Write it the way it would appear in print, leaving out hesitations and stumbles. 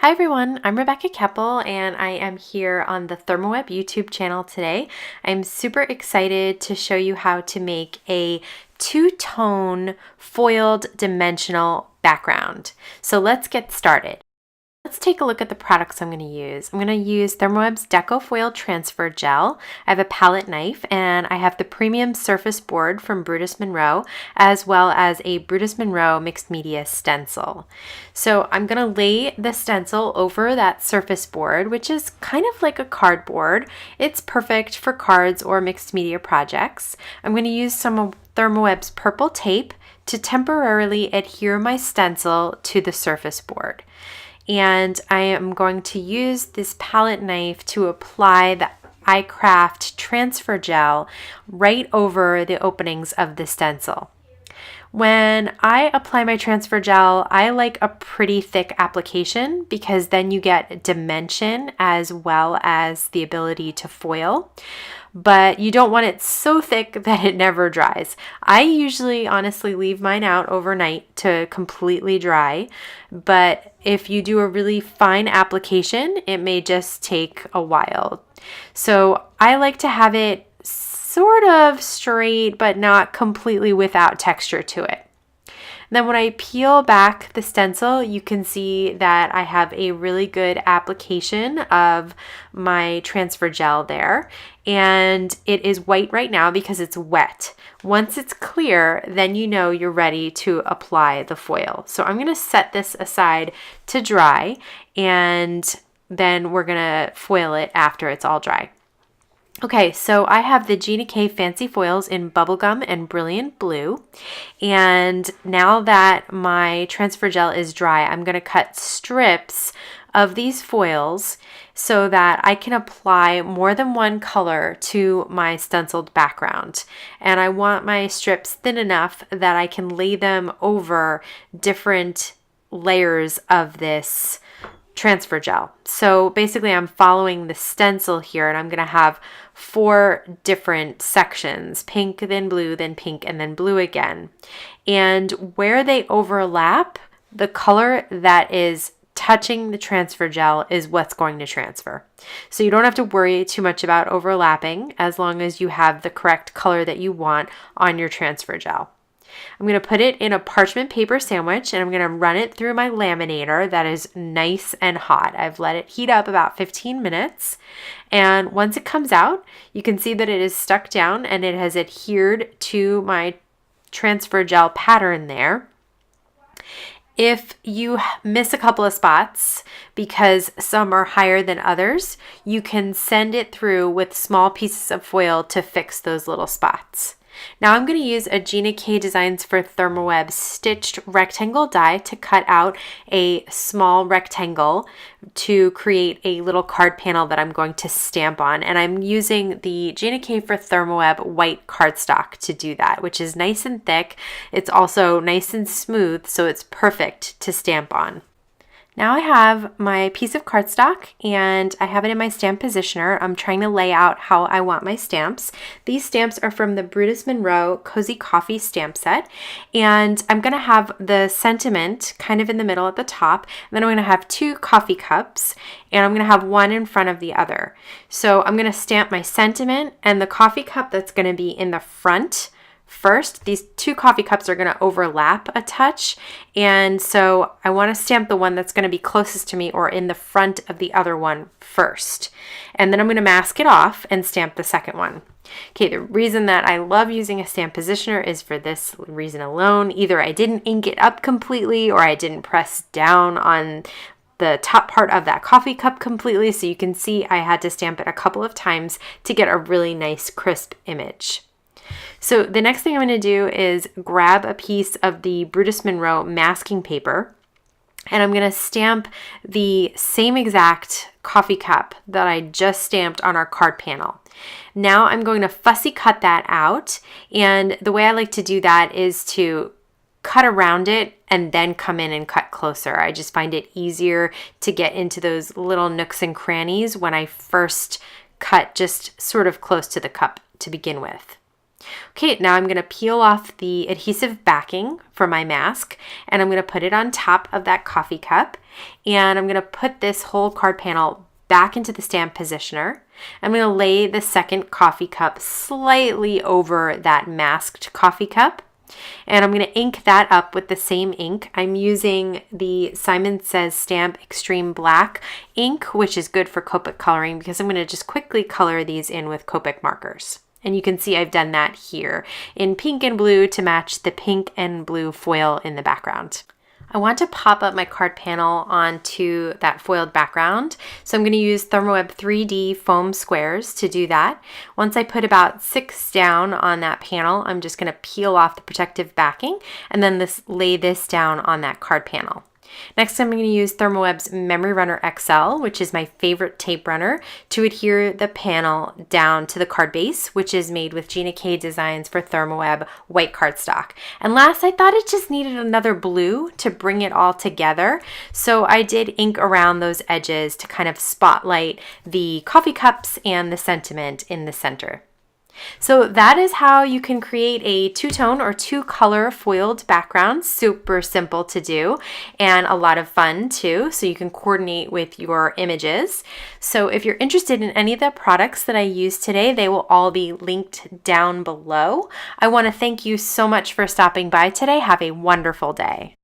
Hi everyone, I'm Rebecca Keppel and I am here on the ThermWeb YouTube channel today. I'm super excited to show you how to make a two-tone foiled dimensional background. So let's get started. Let's take a look at the products I'm going to use. I'm going to use ThermWeb's Deco Foil Transfer Gel. I have a palette knife and I have the premium surface board from Brutus Monroe as well as a Brutus Monroe mixed media stencil. So I'm going to lay the stencil over that surface board, which is kind of like a cardboard. It's perfect for cards or mixed media projects. I'm going to use some of ThermWeb's purple tape to temporarily adhere my stencil to the surface board. And I am going to use this palette knife to apply the iCraft transfer gel right over the openings of the stencil. When I apply my transfer gel, I like a pretty thick application because then you get dimension as well as the ability to foil. But you don't want it so thick that it never dries. I usually honestly leave mine out overnight to completely dry, but if you do a really fine application, it may just take a while. So I like to have it sort of straight, but not completely without texture to it. Then when I peel back the stencil, you can see that I have a really good application of my transfer gel there. And it is white right now because it's wet. Once it's clear, then you know you're ready to apply the foil. So I'm going to set this aside to dry, and then we're going to foil it after it's all dry. Okay, so I have the Gina Fancy Foils in Bubblegum and Brilliant Blue. And now that my transfer gel is dry, I'm going to cut strips of these foils so that I can apply more than one color to my stenciled background. And I want my strips thin enough that I can lay them over different layers of this transfer gel. So basically I'm following the stencil here, and I'm going to have 4 different sections: pink, then blue, then pink, and then blue again. And where they overlap, the color that is touching the transfer gel is what's going to transfer. So you don't have to worry too much about overlapping as long as you have the correct color that you want on your transfer gel. I'm going to put it in a parchment paper sandwich, and I'm going to run it through my laminator that is nice and hot. I've let it heat up about 15 minutes. And once it comes out, you can see that it is stuck down and it has adhered to my transfer gel pattern there. If you miss a couple of spots because some are higher than others, you can send it through with small pieces of foil to fix those little spots. Now I'm going to use a Gina Designs for ThermWeb stitched rectangle die to cut out a small rectangle to create a little card panel that I'm going to stamp on. And I'm using the Gina for ThermWeb white cardstock to do that, which is nice and thick. It's also nice and smooth, so it's perfect to stamp on. Now I have my piece of cardstock and I have it in my stamp positioner. I'm trying to lay out how I want my stamps. These stamps are from the Brutus Monroe Cozy Coffee stamp set, and I'm going to have the sentiment kind of in the middle at the top, and then I'm going to have 2 coffee cups, and I'm going to have one in front of the other. So I'm going to stamp my sentiment and the coffee cup that's going to be in the front first. These 2 coffee cups are going to overlap a touch, and so I want to stamp the one that's going to be closest to me or in the front of the other one first. And then I'm going to mask it off and stamp the second one. Okay, the reason that I love using a stamp positioner is for this reason alone. Either I didn't ink it up completely or I didn't press down on the top part of that coffee cup completely, so you can see I had to stamp it a couple of times to get a really nice crisp image. So the next thing I'm going to do is grab a piece of the Brutus Monroe masking paper, and I'm going to stamp the same exact coffee cup that I just stamped on our card panel. Now I'm going to fussy cut that out, and the way I like to do that is to cut around it and then come in and cut closer. I just find it easier to get into those little nooks and crannies when I first cut just sort of close to the cup to begin with. Okay, now I'm going to peel off the adhesive backing for my mask, and I'm going to put it on top of that coffee cup, and I'm going to put this whole card panel back into the stamp positioner. I'm going to lay the second coffee cup slightly over that masked coffee cup, and I'm going to ink that up with the same ink. I'm using the Simon Says Stamp Extreme Black ink, which is good for Copic coloring, because I'm going to just quickly color these in with Copic markers. And you can see I've done that here in pink and blue to match the pink and blue foil in the background. I want to pop up my card panel onto that foiled background, so I'm going to use Thermoweb 3D foam squares to do that. Once I put about 6 down on that panel, I'm just going to peel off the protective backing and then lay this down on that card panel. Next, I'm going to use Thermoweb's Memory Runner XL, which is my favorite tape runner, to adhere the panel down to the card base, which is made with Gina K Designs for Thermoweb white cardstock. And last, I thought it just needed another blue to bring it all together, so I did ink around those edges to kind of spotlight the coffee cups and the sentiment in the center. So that is how you can create a two-tone or two-color foiled background. Super simple to do and a lot of fun too, so you can coordinate with your images. So if you're interested in any of the products that I used today, they will all be linked down below. I want to thank you so much for stopping by today. Have a wonderful day.